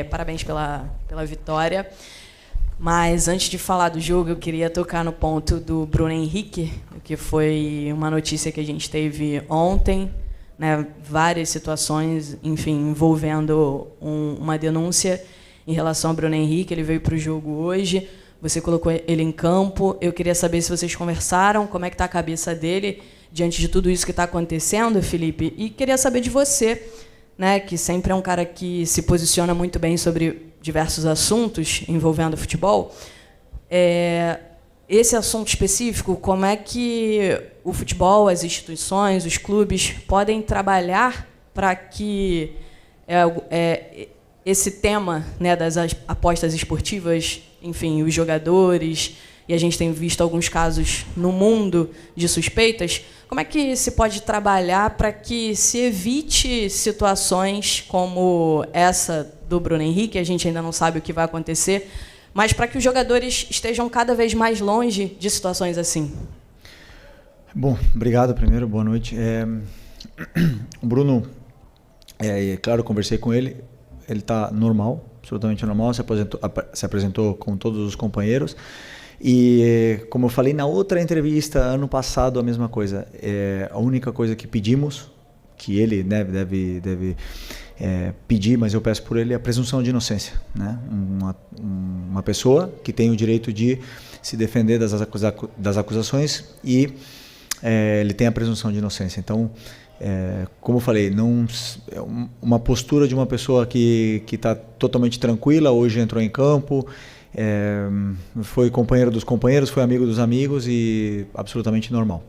Parabéns pela vitória. Mas antes de falar do jogo, eu queria tocar no ponto do Bruno Henrique, que foi uma notícia que a gente teve ontem, né, várias situações, enfim, envolvendo uma denúncia em relação ao Bruno Henrique. Ele veio para o jogo hoje, você colocou ele em campo. Eu queria saber se vocês conversaram, como é que está a cabeça dele diante de tudo isso que está acontecendo, Felipe. E queria saber de você, né, que sempre é um cara que se posiciona muito bem sobre diversos assuntos envolvendo futebol. Esse assunto específico, como é que o futebol, as instituições, os clubes podem trabalhar para que esse tema, né, das apostas esportivas, enfim, os jogadores, e a gente tem visto alguns casos no mundo de suspeitas, como é que se pode trabalhar para que se evite situações como essa do Bruno Henrique? A gente ainda não sabe o que vai acontecer, mas para que os jogadores estejam cada vez mais longe de situações assim. Bom, obrigado primeiro, boa noite. O Bruno, claro, conversei com ele, ele está normal, absolutamente normal, se apresentou com todos os companheiros. E, como eu falei na outra entrevista, ano passado, a mesma coisa. A única coisa que pedimos, que ele deve pedir, mas eu peço por ele, é a presunção de inocência, né? Uma pessoa que tem o direito de se defender das acusações e ele tem a presunção de inocência. Então, como eu falei, uma postura de uma pessoa que está totalmente tranquila, hoje entrou em campo, foi companheiro dos companheiros, foi amigo dos amigos e absolutamente normal.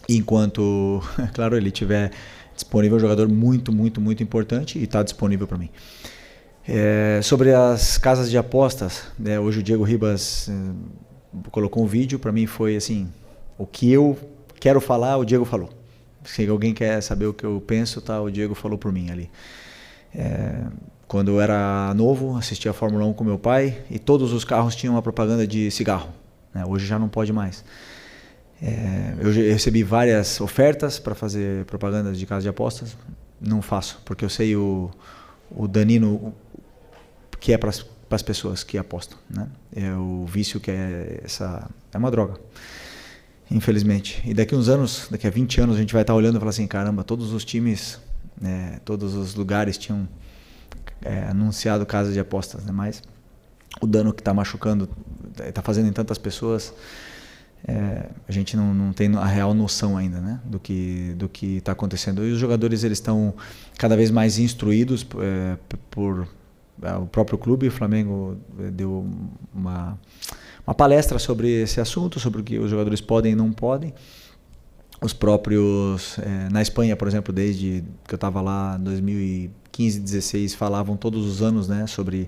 Enquanto, claro, ele tiver disponível, um jogador muito, muito, muito importante e está disponível para mim. Sobre as casas de apostas, hoje o Diego Ribas colocou um vídeo, para mim foi assim, o que eu quero falar, o Diego falou. Se alguém quer saber o que eu penso, tá, o Diego falou por mim ali. Quando eu era novo, assistia a Fórmula 1 com meu pai e todos os carros tinham uma propaganda de cigarro, né? Hoje já não pode mais. Eu recebi várias ofertas para fazer propagandas de casa de apostas, não faço, porque eu sei o danino que é para as pessoas que apostam, né? O vício que é uma droga, infelizmente. E daqui uns anos, daqui a 20 anos, a gente vai estar olhando e falar assim, caramba, todos os times, todos os lugares tinham anunciado casa de apostas, né? Mas o dano que está machucando, está fazendo em tantas pessoas, a gente não tem a real noção ainda, né, do que está acontecendo. E os jogadores, eles estão cada vez mais instruídos por o próprio clube. O Flamengo deu uma palestra sobre esse assunto, sobre o que os jogadores podem e não podem. Os próprios, na Espanha, por exemplo, desde que eu estava lá em 2015, 2016, falavam todos os anos, né, sobre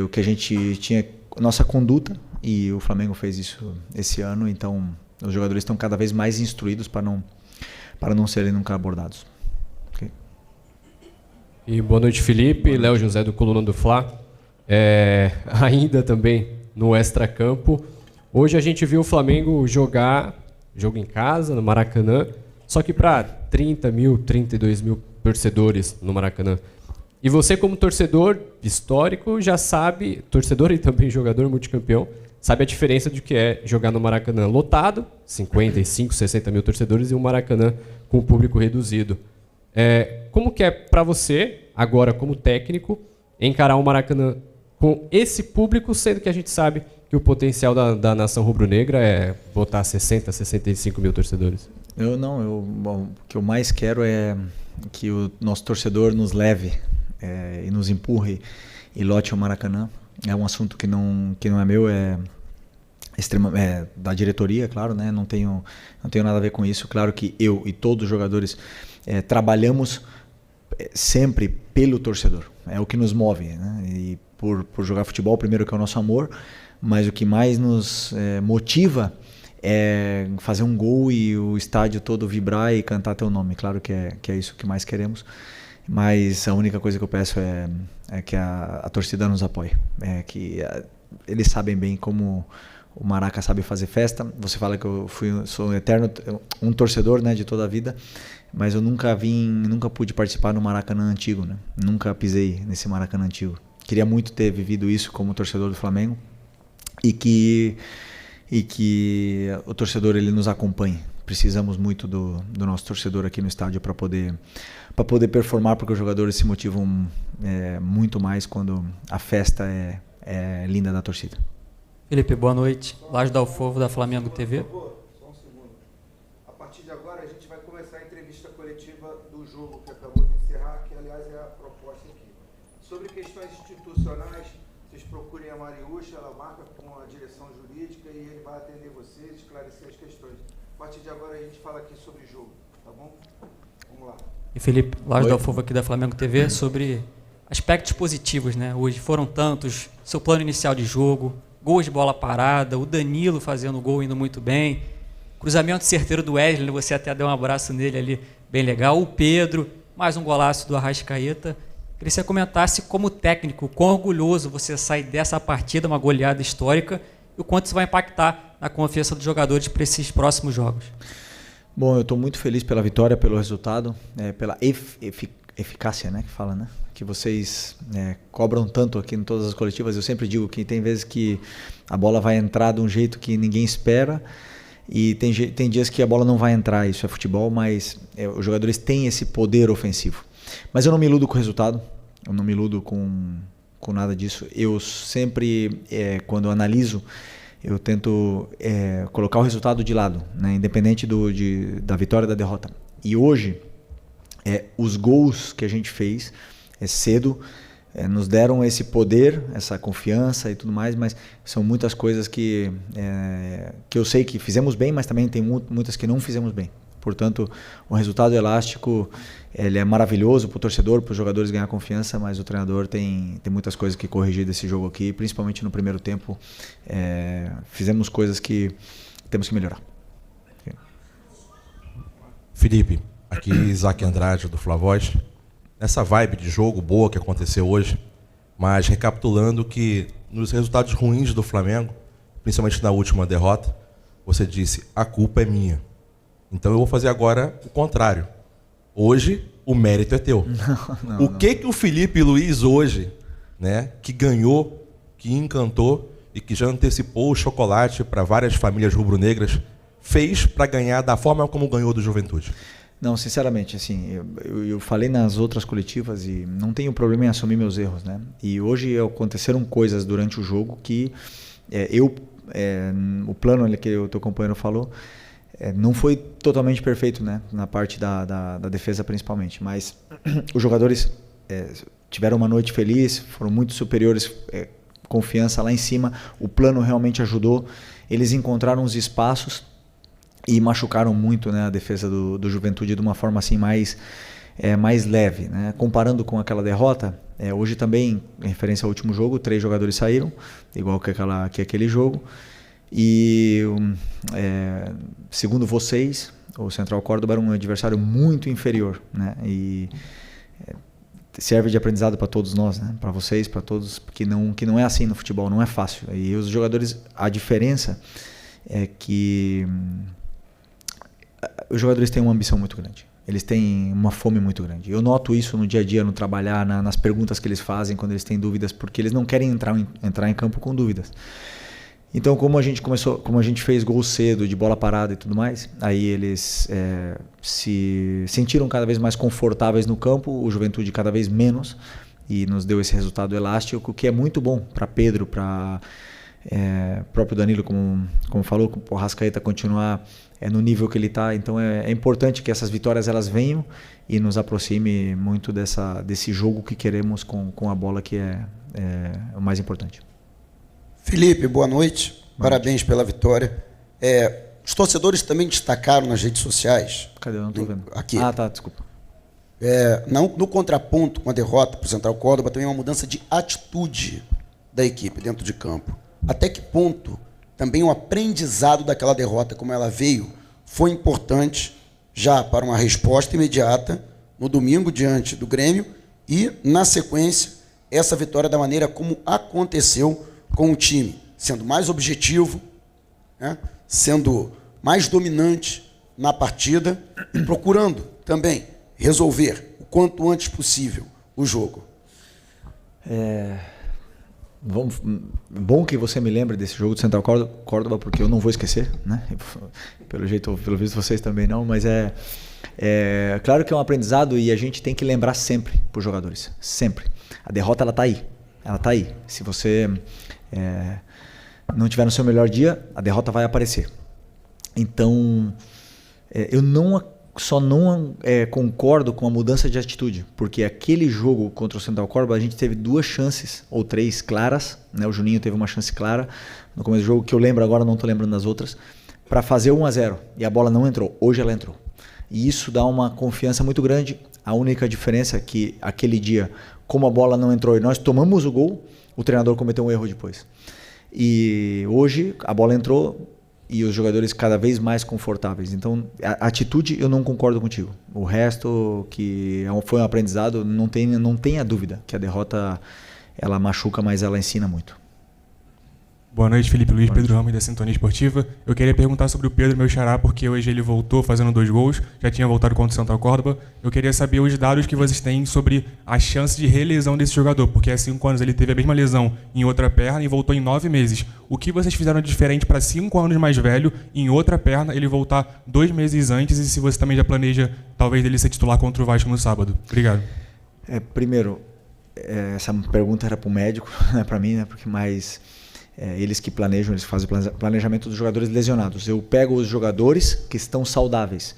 o que a gente tinha, nossa conduta, e o Flamengo fez isso esse ano. Então os jogadores estão cada vez mais instruídos para não serem nunca abordados. Okay. E boa noite, Felipe. Léo José do Coluna do Fla. Ainda também no extracampo, hoje a gente viu o Flamengo jogar jogo em casa, no Maracanã, só que para 30 mil, 32 mil torcedores no Maracanã. E você, como torcedor histórico, já sabe, torcedor e também jogador multicampeão, sabe a diferença de que é jogar no Maracanã lotado, 55, 60 mil torcedores, e um Maracanã com público reduzido. Como que é para você, agora como técnico, encarar um Maracanã com esse público, sendo que a gente sabe que o potencial da nação rubro-negra é botar 60, 65 mil torcedores? O que eu mais quero é que o nosso torcedor nos leve e nos empurre e lote o Maracanã. É um assunto que não é meu, é da diretoria, claro, né? Não tenho nada a ver com isso. Claro que eu e todos os jogadores trabalhamos sempre pelo torcedor. É o que nos move, né? E por jogar futebol, primeiro, que é o nosso amor, mas o que mais nos motiva é fazer um gol e o estádio todo vibrar e cantar teu nome. Claro que é isso que mais queremos, mas a única coisa que eu peço é que a torcida nos apoie, que eles sabem bem o Maraca sabe fazer festa. Você fala que sou um eterno torcedor, né, de toda a vida, mas eu nunca pude participar no Maracanã antigo, né? Nunca pisei nesse Maracanã antigo. Queria muito ter vivido isso como torcedor do Flamengo e que o torcedor ele nos acompanhe. Precisamos muito do nosso torcedor aqui no estádio para poder performar, porque os jogadores se motivam muito mais quando a festa é linda da torcida. Felipe, boa noite. Laje do Alfovo, da Flamengo TV. Só um segundo. A partir de agora, a gente vai começar a entrevista coletiva do jogo que acabou de encerrar, que, aliás, é a proposta aqui. Sobre questões institucionais, vocês procurem a Mariúcha, ela marca com a direção jurídica e ele vai atender vocês, esclarecer as questões. A partir de agora, a gente fala aqui sobre jogo, tá bom? Vamos lá. E Felipe, Laje do Alfovo aqui da Flamengo TV, sobre aspectos positivos, né? Hoje foram tantos, seu plano inicial de jogo, gols de bola parada, o Danilo fazendo gol indo muito bem, cruzamento certeiro do Wesley, você até deu um abraço nele ali, bem legal, o Pedro, mais um golaço do Arrascaeta. Queria que você comentasse como técnico, quão orgulhoso você sai dessa partida, uma goleada histórica, e o quanto isso vai impactar na confiança dos jogadores para esses próximos jogos. Bom, eu estou muito feliz pela vitória, pelo resultado, pela eficácia, né, que fala, né? Que vocês cobram tanto aqui em todas as coletivas. Eu sempre digo que tem vezes que a bola vai entrar de um jeito que ninguém espera e tem dias que a bola não vai entrar. Isso é futebol, mas os jogadores têm esse poder ofensivo. Mas eu não me iludo com o resultado, eu não me iludo com nada disso. Eu sempre, quando analiso, eu tento colocar o resultado de lado, né? Independente da vitória ou da derrota. E hoje, os gols que a gente fez cedo nos deram esse poder, essa confiança e tudo mais, mas são muitas coisas que eu sei que fizemos bem, mas também tem muitas que não fizemos bem. Portanto, o resultado elástico ele é maravilhoso para o torcedor, para os jogadores ganhar confiança, mas o treinador tem muitas coisas que corrigir desse jogo aqui, principalmente no primeiro tempo. Fizemos coisas que temos que melhorar. Felipe, aqui Isaac Andrade do Flavoz. Essa vibe de jogo boa que aconteceu hoje, mas recapitulando que nos resultados ruins do Flamengo, principalmente na última derrota, você disse, a culpa é minha. Então eu vou fazer agora o contrário. Hoje, o mérito é teu. Não. O que o Felipe Luiz hoje, né, que ganhou, que encantou e que já antecipou o chocolate para várias famílias rubro-negras, fez para ganhar da forma como ganhou do Juventude? Não, sinceramente, assim, eu falei nas outras coletivas e não tenho problema em assumir meus erros, né? E hoje aconteceram coisas durante o jogo que o plano ali que o teu companheiro falou, não foi totalmente perfeito, né? Na parte da defesa principalmente, mas os jogadores tiveram uma noite feliz, foram muito superiores, confiança lá em cima, o plano realmente ajudou, eles encontraram os espaços e machucaram muito, né, a defesa do Juventude de uma forma assim mais leve, né? Comparando com aquela derrota, hoje também, em referência ao último jogo, 3 jogadores saíram, igual que aquele jogo. E segundo vocês, o Central Córdoba era um adversário muito inferior, né? E serve de aprendizado para todos nós, né? Para vocês, para todos, que não é assim no futebol, não é fácil. E os jogadores, a diferença é que os jogadores têm uma ambição muito grande. Eles têm uma fome muito grande. Eu noto isso no dia a dia, no trabalhar, nas perguntas que eles fazem quando eles têm dúvidas, porque eles não querem entrar em campo com dúvidas. Então, como a gente fez gol cedo, de bola parada e tudo mais, aí eles se sentiram cada vez mais confortáveis no campo, o Juventude cada vez menos, e nos deu esse resultado elástico, que é muito bom para Pedro, para próprio Danilo, como falou, o Arrascaeta continuar no nível que ele está. Então é importante que essas vitórias elas venham e nos aproxime muito desse jogo que queremos com a bola, que é o mais importante. Felipe, boa noite. Parabéns pela vitória. Os torcedores também destacaram nas redes sociais. Cadê? Eu não estou vendo. Aqui. Ah, tá, desculpa. No contraponto com a derrota para o Central Córdoba, também uma mudança de atitude da equipe dentro de campo. Até que ponto também o aprendizado daquela derrota, como ela veio, foi importante já para uma resposta imediata no domingo diante do Grêmio e, na sequência, essa vitória da maneira como aconteceu com o time, sendo mais objetivo, né? Sendo mais dominante na partida e procurando também resolver o quanto antes possível o jogo. Bom que você me lembre desse jogo do Central Córdoba, porque eu não vou esquecer, né? Pelo visto vocês também não, mas claro que é um aprendizado e a gente tem que lembrar sempre para os jogadores, sempre. A derrota ela está aí. Se você não tiver no seu melhor dia, a derrota vai aparecer. Então, eu não concordo com a mudança de atitude, porque aquele jogo contra o Central Córdoba a gente teve 2 chances, ou 3 claras, né? O Juninho teve uma chance clara no começo do jogo, que eu lembro agora, não estou lembrando das outras, para fazer 1-0, e a bola não entrou. Hoje ela entrou. E isso dá uma confiança muito grande. A única diferença é que aquele dia, como a bola não entrou e nós tomamos o gol, o treinador cometeu um erro depois. E hoje a bola entrou e os jogadores cada vez mais confortáveis. Então, a atitude eu não concordo contigo. O resto, que foi um aprendizado, não tenha dúvida que a derrota ela machuca, mas ela ensina muito. Boa noite, Felipe Luiz, Pedro Ramos da Sintonia Esportiva. Eu queria perguntar sobre o Pedro, meu xará, porque hoje ele voltou fazendo 2 gols, já tinha voltado contra o Central Córdoba. Eu queria saber os dados que vocês têm sobre a chance de relesão desse jogador, porque há 5 anos ele teve a mesma lesão em outra perna e voltou em 9 meses. O que vocês fizeram de diferente para 5 anos mais velho, em outra perna, ele voltar 2 meses antes, e se você também já planeja, talvez, dele ser titular contra o Vasco no sábado? Obrigado. Primeiro, essa pergunta era para o médico, não é para mim, né? Porque eles que planejam, eles fazem o planejamento dos jogadores lesionados. Eu pego os jogadores que estão saudáveis,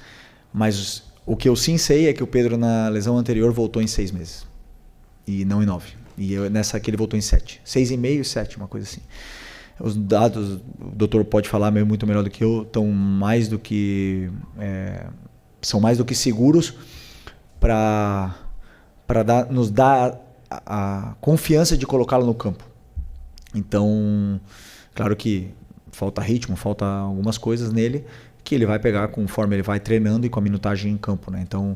mas o que eu sim sei é que o Pedro na lesão anterior voltou em 6 meses e não em 9. E nessa aqui ele voltou em 7. 6,5 e 7, uma coisa assim. Os dados, o doutor pode falar muito melhor do que eu, são mais do que seguros para nos dar a confiança de colocá-lo no campo. Então, claro que falta ritmo, falta algumas coisas nele que ele vai pegar conforme ele vai treinando e com a minutagem em campo, né? Então,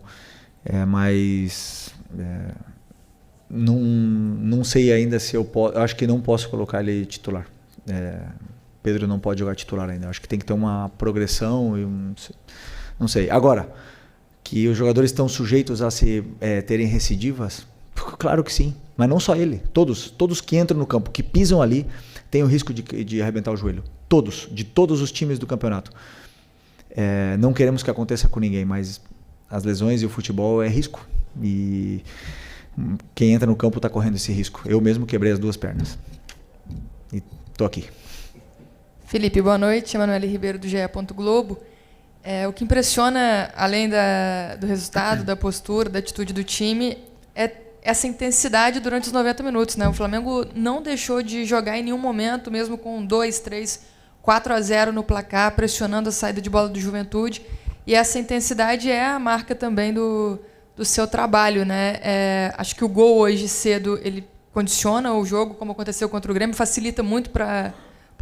não sei ainda se eu posso. Acho que não posso colocar ele titular. Pedro não pode jogar titular ainda. Acho que tem que ter uma progressão. Não sei. Agora, que os jogadores estão sujeitos a terem recidivas, claro que sim. Mas não só ele. Todos que entram no campo, que pisam ali, têm o risco de arrebentar o joelho. De todos os times do campeonato. Não queremos que aconteça com ninguém, mas as lesões e o futebol é risco. E quem entra no campo está correndo esse risco. Eu mesmo quebrei as 2 pernas. E estou aqui. Felipe, boa noite. Emanuele Ribeiro, do GE. Globo. O que impressiona, além do resultado, da postura, da atitude do time, é essa intensidade durante os 90 minutos, né? O Flamengo não deixou de jogar em nenhum momento, mesmo com 2, 3, 4-0 no placar, pressionando a saída de bola do Juventude. E essa intensidade é a marca também do seu trabalho, né? Acho que o gol hoje cedo ele condiciona o jogo, como aconteceu contra o Grêmio, facilita muito para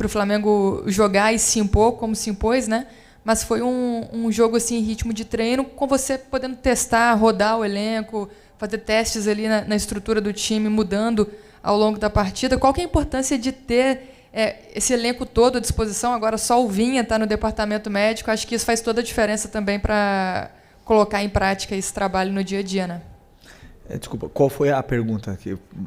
o Flamengo jogar e se impor, como se impôs, né? Mas foi um jogo assim, em ritmo de treino, com você podendo testar, rodar o elenco, fazer testes ali na estrutura do time, mudando ao longo da partida. Qual que é a importância de ter esse elenco todo à disposição? Agora só o Vinha está no departamento médico. Acho que isso faz toda a diferença também para colocar em prática esse trabalho no dia a dia, né? Desculpa, qual foi a pergunta?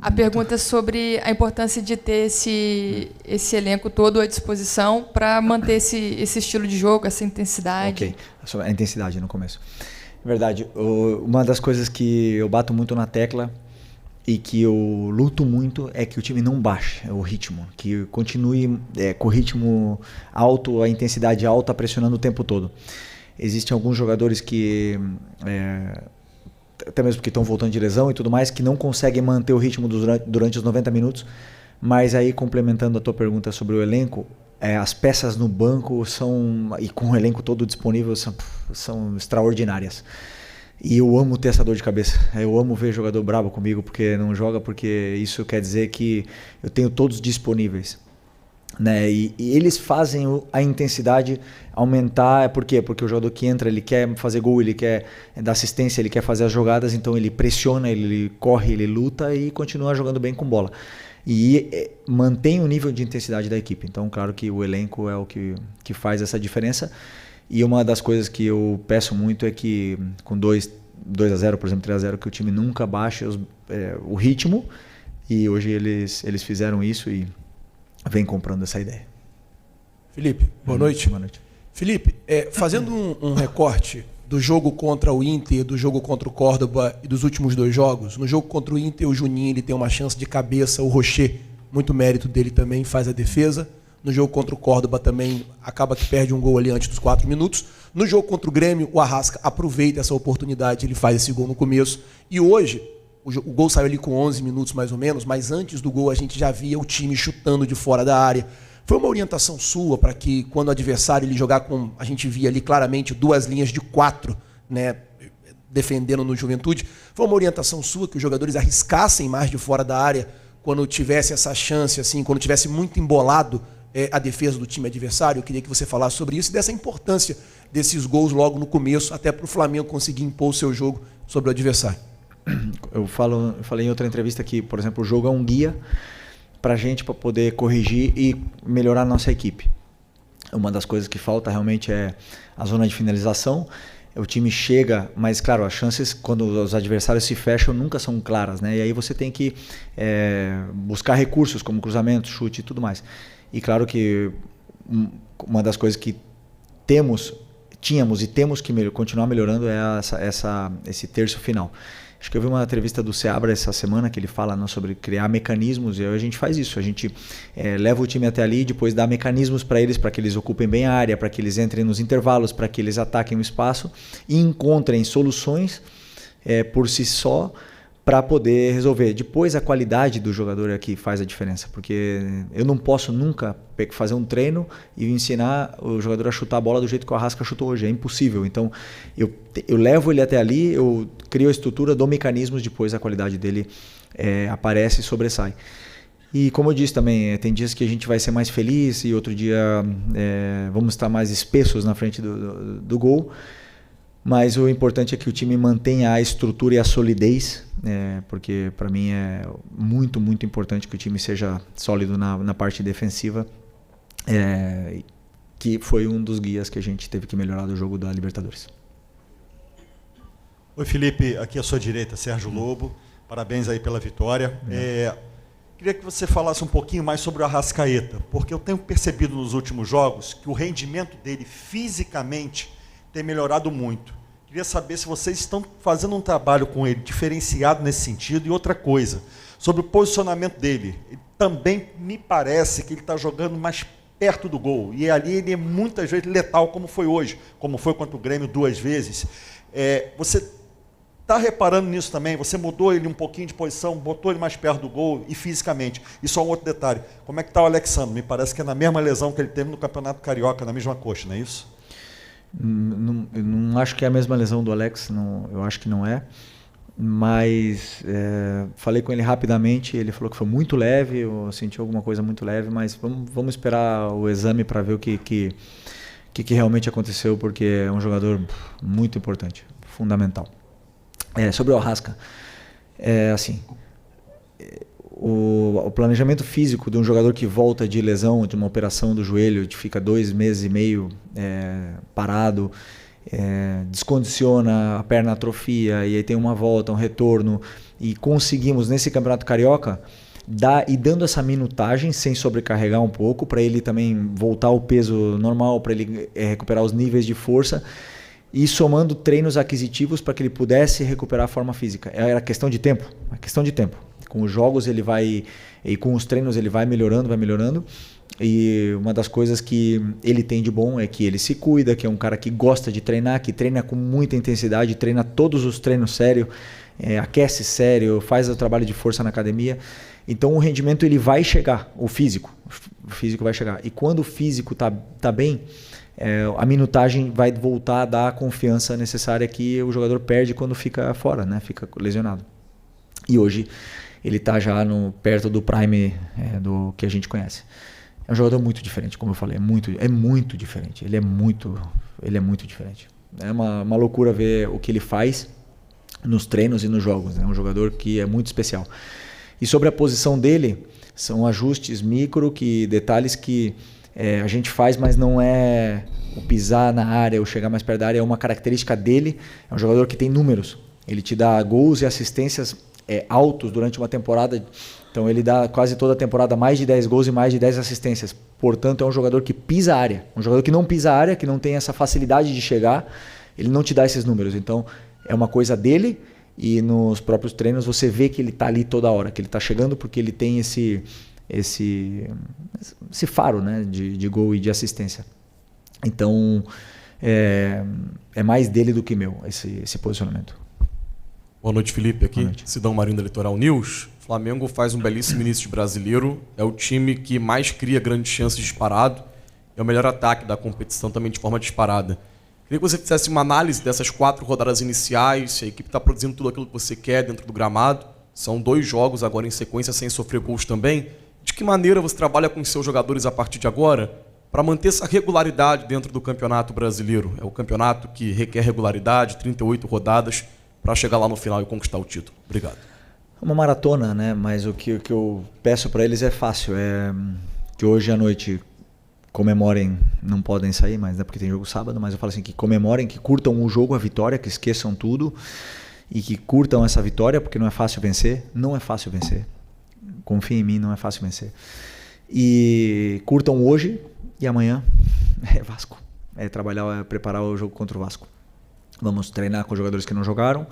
A pergunta é sobre a importância de ter esse elenco todo à disposição para manter esse estilo de jogo, essa intensidade. Ok, a intensidade no começo. Verdade. Uma das coisas que eu bato muito na tecla e que eu luto muito é que o time não baixe o ritmo, que continue com o ritmo alto, a intensidade alta, pressionando o tempo todo. Existem alguns jogadores que, até mesmo porque estão voltando de lesão e tudo mais, que não conseguem manter o ritmo durante os 90 minutos, mas aí, complementando a tua pergunta sobre o elenco, as peças no banco e com o elenco todo disponível são extraordinárias. E eu amo ter essa dor de cabeça. Eu amo ver jogador bravo comigo porque não joga, porque isso quer dizer que eu tenho todos disponíveis. né? E eles fazem a intensidade aumentar. Por quê? Porque o jogador que entra, ele quer fazer gol, ele quer dar assistência, ele quer fazer as jogadas, então ele pressiona, ele corre, ele luta e continua jogando bem com bola. E mantém o nível de intensidade da equipe. Então, claro que o elenco é o que faz essa diferença. E uma das coisas que eu peço muito é que com 2-0, por exemplo, 3-0, que o time nunca baixe o ritmo. E hoje eles fizeram isso e vem comprando essa ideia. Felipe, boa noite. Boa noite. Felipe, fazendo um recorte do jogo contra o Inter, do jogo contra o Córdoba e dos últimos 2 jogos, no jogo contra o Inter, o Juninho ele tem uma chance de cabeça, o Rocher, muito mérito dele também, faz a defesa. No jogo contra o Córdoba também acaba que perde um gol ali antes dos 4 minutos. No jogo contra o Grêmio, o Arrasca aproveita essa oportunidade, ele faz esse gol no começo. E hoje, o gol saiu ali com 11 minutos mais ou menos, mas antes do gol a gente já via o time chutando de fora da área. Foi uma orientação sua para que quando o adversário ele jogar com... A gente via ali claramente 2 linhas de 4, né, defendendo no Juventude. Foi uma orientação sua que os jogadores arriscassem mais de fora da área quando tivesse essa chance, assim, quando tivesse muito embolado a defesa do time adversário? Eu queria que você falasse sobre isso e dessa importância desses gols logo no começo, até para o Flamengo conseguir impor o seu jogo sobre o adversário. Eu falei em outra entrevista que, por exemplo, o jogo é um guia para a gente, para poder corrigir e melhorar a nossa equipe. Uma das coisas que falta realmente é a zona de finalização. O time chega, mas claro, as chances quando os adversários se fecham nunca são claras, né? E aí você tem que buscar recursos como cruzamento, chute e tudo mais. E claro que uma das coisas que tínhamos e temos que continuar melhorando é esse terço final. Acho que eu vi uma entrevista do Seabra essa semana que ele fala sobre criar mecanismos, e a gente faz isso. A gente leva o time até ali e depois dá mecanismos para que eles ocupem bem a área, para que eles entrem nos intervalos, para que eles ataquem o espaço e encontrem soluções por si só para poder resolver. Depois a qualidade do jogador é que faz a diferença, porque eu não posso nunca fazer um treino e ensinar o jogador a chutar a bola do jeito que o Arrasca chutou hoje, é impossível. Então eu levo ele até ali, eu crio a estrutura, dou mecanismos, depois a qualidade dele aparece e sobressai. E como eu disse também, tem dias que a gente vai ser mais feliz e outro dia vamos estar mais espessos na frente do gol. Mas o importante é que o time mantenha a estrutura e a solidez, porque para mim é muito, muito importante que o time seja sólido na parte defensiva, que foi um dos guias que a gente teve que melhorar do jogo da Libertadores. Oi, Felipe, aqui à sua direita, Sérgio Lobo, parabéns aí pela vitória. Queria que você falasse um pouquinho mais sobre o Arrascaeta, porque eu tenho percebido nos últimos jogos que o rendimento dele fisicamente tem melhorado muito. Queria saber se vocês estão fazendo um trabalho com ele diferenciado nesse sentido. E outra coisa, sobre o posicionamento dele. Também me parece que ele está jogando mais perto do gol. E ali ele é muitas vezes letal, como foi hoje, como foi contra o Grêmio 2 vezes. Você está reparando nisso também? Você mudou ele um pouquinho de posição, botou ele mais perto do gol e fisicamente. E só um outro detalhe, como é que está o Alexandre? Me parece que é na mesma lesão que ele teve no Campeonato Carioca, na mesma coxa, não é isso? Eu não acho que é a mesma lesão do Alex, eu acho que não é, mas falei com ele rapidamente, ele falou que foi muito leve, eu senti alguma coisa muito leve, mas vamos esperar o exame para ver o que realmente aconteceu, porque é um jogador muito importante, fundamental. Sobre o Arrasca, o planejamento físico de um jogador que volta de lesão, de uma operação do joelho, que fica 2 meses e meio parado, descondiciona, a perna atrofia, e aí tem uma volta, um retorno, e conseguimos nesse Campeonato Carioca dando essa minutagem sem sobrecarregar um pouco, para ele também voltar ao peso normal, para ele recuperar os níveis de força, e somando treinos aquisitivos para que ele pudesse recuperar a forma física. Era questão de tempo, Com os jogos ele vai, e com os treinos ele vai melhorando. E uma das coisas que ele tem de bom é que ele se cuida, que é um cara que gosta de treinar, que treina com muita intensidade, treina todos os treinos sério, aquece sério, faz o trabalho de força na academia. Então o rendimento ele vai chegar, o físico vai chegar. E quando o físico tá bem, a minutagem vai voltar a dar a confiança necessária que o jogador perde quando fica fora, né? Fica lesionado. E hoje ele está já perto do prime do que a gente conhece. É um jogador muito diferente, como eu falei, é muito diferente. Ele é muito diferente. É uma loucura ver o que ele faz nos treinos e nos jogos. É um jogador que é muito especial. E sobre a posição dele, são ajustes micro, detalhes que a gente faz, mas não é o pisar na área ou chegar mais perto da área, é uma característica dele. É um jogador que tem números. Ele te dá gols e assistências altos durante uma temporada. Então ele dá quase toda a temporada mais de 10 gols e mais de 10 assistências. Portanto, é um jogador que pisa a área. Um jogador que não pisa a área, que não tem essa facilidade de chegar, ele não te dá esses números. Então, é uma coisa dele, e nos próprios treinos você vê que ele está ali toda hora, que ele está chegando porque ele tem esse faro, né, de gol e de assistência. Então, é mais dele do que meu, esse posicionamento. Boa noite, Felipe. Aqui, Sidão Marinho da Litoral News. O Flamengo faz um belíssimo início de brasileiro. É o time que mais cria grandes chances disparado. É o melhor ataque da competição também de forma disparada. Queria que você fizesse uma análise dessas 4 rodadas iniciais. Se a equipe está produzindo tudo aquilo que você quer dentro do gramado. São 2 jogos agora em sequência sem sofrer gols também. De que maneira você trabalha com os seus jogadores a partir de agora para manter essa regularidade dentro do Campeonato Brasileiro? É o campeonato que requer regularidade, 38 rodadas, para chegar lá no final e conquistar o título. Obrigado. É uma maratona, né? Mas o que eu peço para eles é fácil. É que hoje à noite comemorem, não podem sair, mas é porque tem jogo sábado, mas eu falo assim, que comemorem, que curtam o jogo, a vitória, que esqueçam tudo e que curtam essa vitória, porque não é fácil vencer. Não é fácil vencer. Confiem em mim, não é fácil vencer. E curtam hoje e amanhã é Vasco. É trabalhar, é preparar o jogo contra o Vasco. Vamos treinar com os jogadores que não jogaram.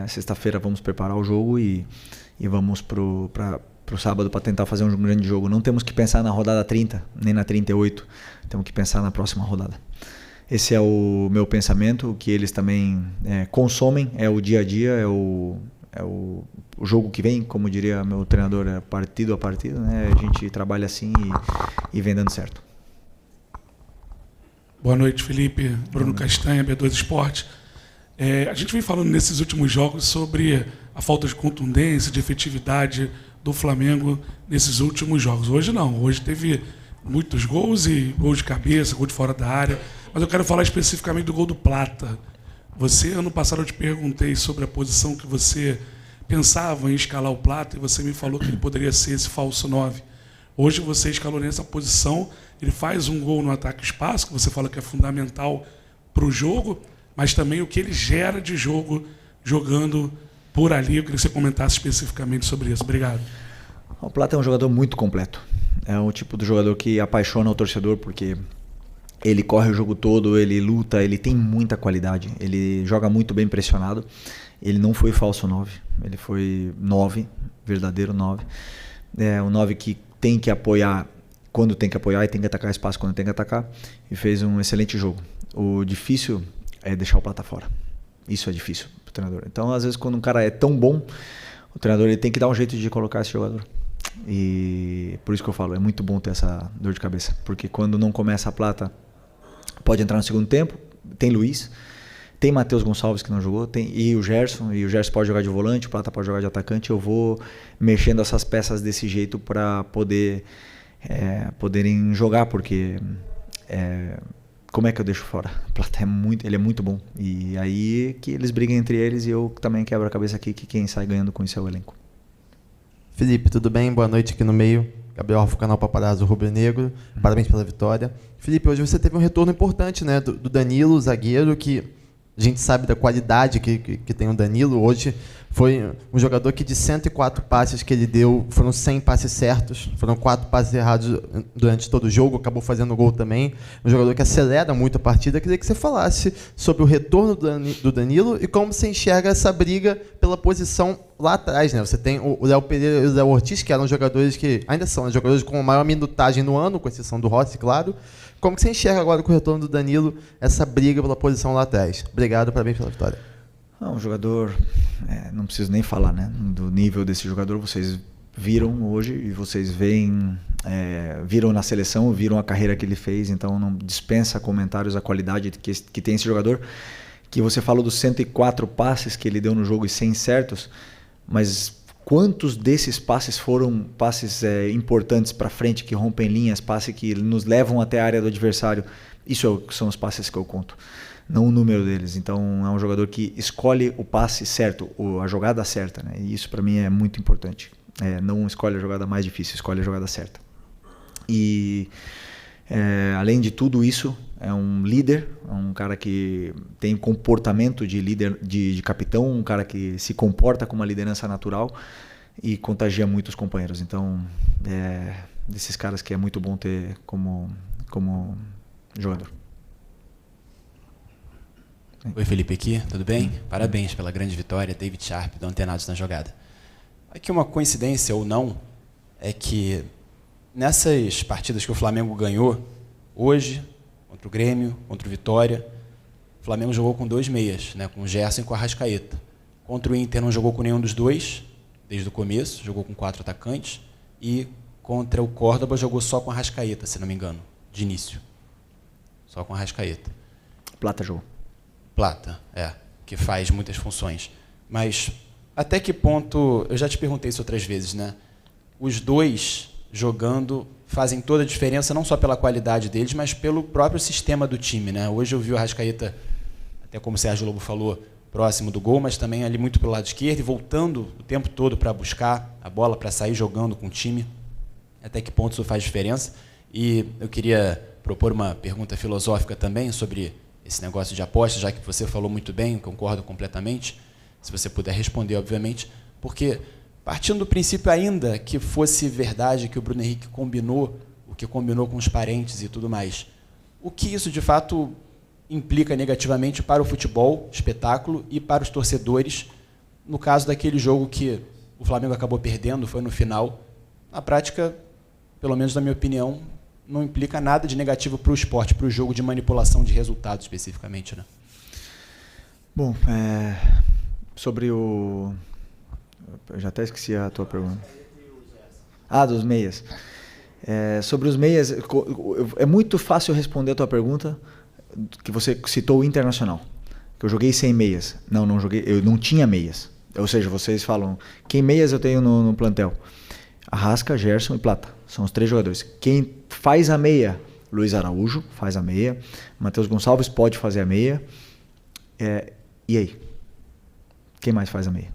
Sexta-feira vamos preparar o jogo e vamos pro sábado para tentar fazer um grande jogo. Não temos que pensar na rodada 30, nem na 38. Temos que pensar na próxima rodada. Esse é o meu pensamento, o que eles também consomem, é o dia a dia, é o jogo que vem, como diria meu treinador, é partido a partido, né? A gente trabalha assim e vem dando certo. Boa noite, Felipe. Bruno Castanha, B2 Esporte. A gente vem falando nesses últimos jogos sobre a falta de contundência, de efetividade do Flamengo nesses últimos jogos. Hoje não. Hoje teve muitos gols e gol de cabeça, gol de fora da área. Mas eu quero falar especificamente do gol do Plata. Ano passado eu te perguntei sobre a posição que você pensava em escalar o Plata e você me falou que ele poderia ser esse falso 9. Hoje você escalou nessa posição, ele faz um gol no ataque espaço, que você fala que é fundamental para o jogo, mas também o que ele gera de jogo jogando por ali. Eu queria que você comentasse especificamente sobre isso. Obrigado. O Plata é um jogador muito completo. É o tipo do jogador que apaixona o torcedor, porque ele corre o jogo todo, ele luta, ele tem muita qualidade, ele joga muito bem pressionado. Ele não foi falso 9, ele foi 9, verdadeiro 9. É um 9 que tem que apoiar quando tem que apoiar e tem que atacar espaço quando tem que atacar. E fez um excelente jogo. O difícil é deixar o Plata fora. Isso é difícil para o treinador. Então, às vezes, quando um cara é tão bom, o treinador ele tem que dar um jeito de colocar esse jogador. E por isso que eu falo, é muito bom ter essa dor de cabeça. Porque quando não começa a Plata, pode entrar no segundo tempo. Tem Luiz, tem Matheus Gonçalves que não jogou, e o Gerson pode jogar de volante, o Plata pode jogar de atacante. Eu vou mexendo essas peças desse jeito para poderem jogar, porque como é que eu deixo fora? O Plata ele é muito bom. E aí que eles brigam entre eles e eu também quebro a cabeça aqui que quem sai ganhando com isso é o elenco. Felipe, tudo bem? Boa noite aqui no meio. Gabriel Alfa, canal Paparazzo Rubro Negro. Parabéns pela vitória. Felipe, hoje você teve um retorno importante, né, do Danilo, zagueiro, que a gente sabe da qualidade que tem o Danilo. Hoje foi um jogador que de 104 passes que ele deu, foram 100 passes certos, foram 4 passes errados durante todo o jogo, acabou fazendo gol também. Um jogador que acelera muito a partida. Eu queria que você falasse sobre o retorno do Danilo e como você enxerga essa briga pela posição lá atrás, né? Você tem o Léo Pereira e o Léo Ortiz, que eram jogadores que ainda são jogadores com a maior minutagem no ano, com exceção do Rossi, claro. Como que você enxerga agora com o retorno do Danilo essa briga pela posição lá atrás? Obrigado, parabéns pela vitória. Um jogador, não preciso nem falar, né? Do nível desse jogador, vocês viram hoje e vocês viram na seleção, viram a carreira que ele fez, então não dispensa comentários a qualidade que tem esse jogador. Que você falou dos 104 passes que ele deu no jogo e 100 certos, mas quantos desses passes foram passes importantes para frente, que rompem linhas, passes que nos levam até a área do adversário. Isso são os passes que eu conto, não o número deles. Então é um jogador que escolhe o passe certo, a jogada certa, né? E isso para mim é muito importante. Não escolhe a jogada mais difícil, escolhe a jogada certa. E além de tudo isso, é um líder, é um cara que tem comportamento de líder, de capitão, um cara que se comporta com uma liderança natural e contagia muito os companheiros. Então, desses caras que é muito bom ter como jogador. Oi, Felipe aqui, tudo bem? Parabéns pela grande vitória, David Sharp, do Antenados na jogada. Aqui uma coincidência ou não, é que nessas partidas que o Flamengo ganhou, hoje, contra o Grêmio, contra o Vitória, o Flamengo jogou com 2 meias, né, com o Gerson e com a Arrascaeta. Contra o Inter não jogou com nenhum dos dois, desde o começo, jogou com 4 atacantes, e contra o Córdoba jogou só com a Arrascaeta, se não me engano, de início. Só com a Arrascaeta. Plata jogou. Plata, que faz muitas funções. Mas até que ponto, eu já te perguntei isso outras vezes, né? Os dois jogando fazem toda a diferença, não só pela qualidade deles, mas pelo próprio sistema do time, né? Hoje eu vi o Arrascaeta, até como o Sérgio Lobo falou, próximo do gol, mas também ali muito pelo lado esquerdo e voltando o tempo todo para buscar a bola, para sair jogando com o time. Até que ponto isso faz diferença? E eu queria propor uma pergunta filosófica também sobre esse negócio de aposta, já que você falou muito bem, concordo completamente, se você puder responder, obviamente, porque partindo do princípio ainda que fosse verdade que o Bruno Henrique combinou, o que combinou com os parentes e tudo mais, o que isso de fato implica negativamente para o futebol, espetáculo, e para os torcedores, no caso daquele jogo que o Flamengo acabou perdendo, foi no final, na prática, pelo menos na minha opinião, não implica nada de negativo para o esporte, para o jogo de manipulação de resultados especificamente, né? Bom, sobre o... Eu já até esqueci a tua pergunta. Dos meias. Sobre os meias, é muito fácil responder a tua pergunta, que você citou o Internacional, que eu joguei sem meias. Não joguei, eu não tinha meias. Ou seja, vocês falam, quem meias eu tenho no plantel? Arrasca, Gerson e Plata. São os 3 jogadores. Quem faz a meia? Luiz Araújo faz a meia. Matheus Gonçalves pode fazer a meia. E aí? Quem mais faz a meia?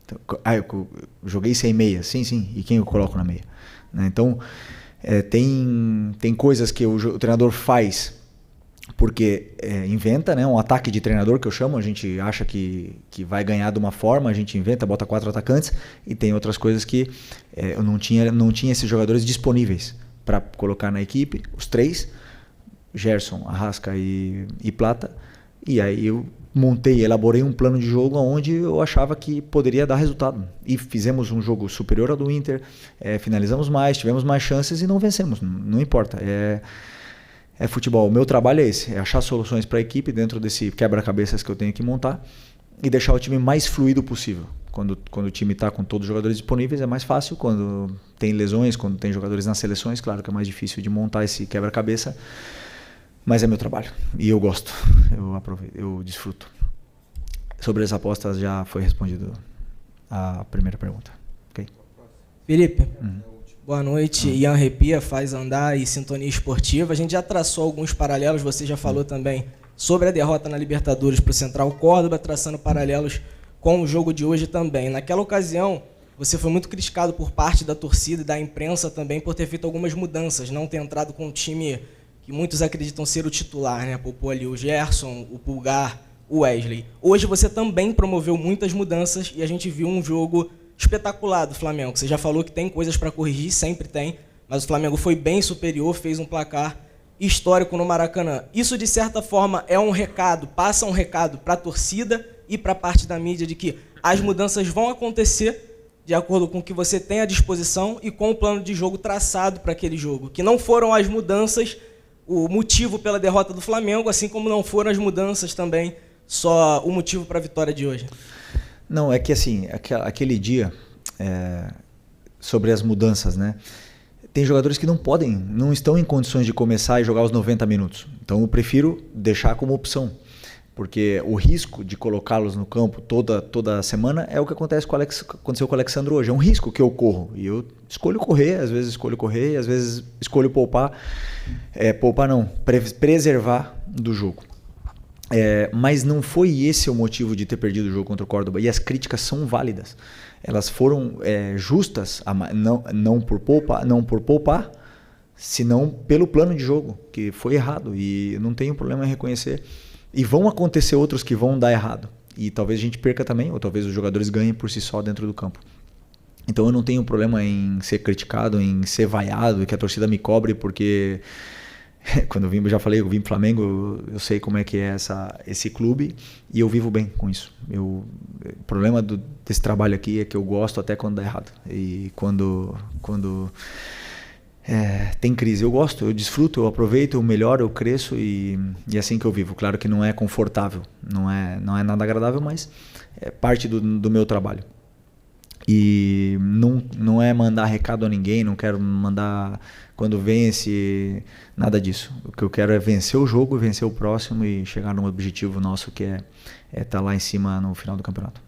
Então, eu joguei sem meia. Sim. E quem eu coloco na meia? Então, tem coisas que o treinador faz porque inventa, né? Um ataque de treinador que eu chamo. A gente acha que vai ganhar de uma forma, a gente inventa, bota 4 atacantes, e tem outras coisas que eu não tinha esses jogadores disponíveis para colocar na equipe, os 3, Gerson, Arrasca e Plata, e aí eu elaborei um plano de jogo onde eu achava que poderia dar resultado, e fizemos um jogo superior ao do Inter, finalizamos mais, tivemos mais chances e não vencemos, não importa, é futebol. O meu trabalho é esse, é achar soluções para a equipe dentro desse quebra-cabeças que eu tenho que montar e deixar o time mais fluido possível. Quando o time está com todos os jogadores disponíveis é mais fácil, quando tem lesões, quando tem jogadores nas seleções, claro que é mais difícil de montar esse quebra-cabeça, mas é meu trabalho e eu gosto, eu aproveito, eu desfruto. Sobre as apostas já foi respondido a primeira pergunta. Okay? Felipe, boa noite. Ian Repia, Faz Andar e Sintonia Esportiva. A gente já traçou alguns paralelos, você já falou também sobre a derrota na Libertadores para o Central Córdoba, traçando paralelos com o jogo de hoje também. Naquela ocasião, você foi muito criticado por parte da torcida e da imprensa também por ter feito algumas mudanças, não ter entrado com um time que muitos acreditam ser o titular, né? Poupou ali o Gerson, o Pulgar, o Wesley. Hoje você também promoveu muitas mudanças e a gente viu um jogo espetacular do Flamengo. Você já falou que tem coisas para corrigir, sempre tem, mas o Flamengo foi bem superior, fez um placar histórico no Maracanã. Isso, de certa forma, é um recado, passa um recado para a torcida e para a parte da mídia de que as mudanças vão acontecer de acordo com o que você tem à disposição e com o plano de jogo traçado para aquele jogo. Que não foram as mudanças o motivo pela derrota do Flamengo, assim como não foram as mudanças também só o motivo para a vitória de hoje. Não, é que assim, aquele dia, sobre as mudanças, né? Tem jogadores que não estão em condições de começar e jogar os 90 minutos. Então eu prefiro deixar como opção, Porque o risco de colocá-los no campo toda semana é o que aconteceu com o Alexandre hoje. É um risco que eu corro. E eu escolho correr, às vezes escolho correr, às vezes escolho poupar. Poupar não, preservar do jogo. Mas não foi esse o motivo de ter perdido o jogo contra o Córdoba. E as críticas são válidas. Elas foram justas, não por poupar, senão pelo plano de jogo, que foi errado. E eu não tenho problema em reconhecer. E vão acontecer outros que vão dar errado. E talvez a gente perca também, ou talvez os jogadores ganhem por si só dentro do campo. Então eu não tenho problema em ser criticado, em ser vaiado, que a torcida me cobre, porque quando eu vim pro Flamengo, eu sei como é que é esse clube e eu vivo bem com isso. O problema desse trabalho aqui é que eu gosto até quando dá errado. E quando tem crise, eu gosto, eu desfruto, eu aproveito, eu melhoro, eu cresço e é assim que eu vivo. Claro que não é confortável, não é nada agradável, mas é parte do meu trabalho. E não é mandar recado a ninguém, não quero mandar quando vence, nada disso. O que eu quero é vencer o jogo, vencer o próximo e chegar num objetivo nosso que é estar lá em cima no final do campeonato.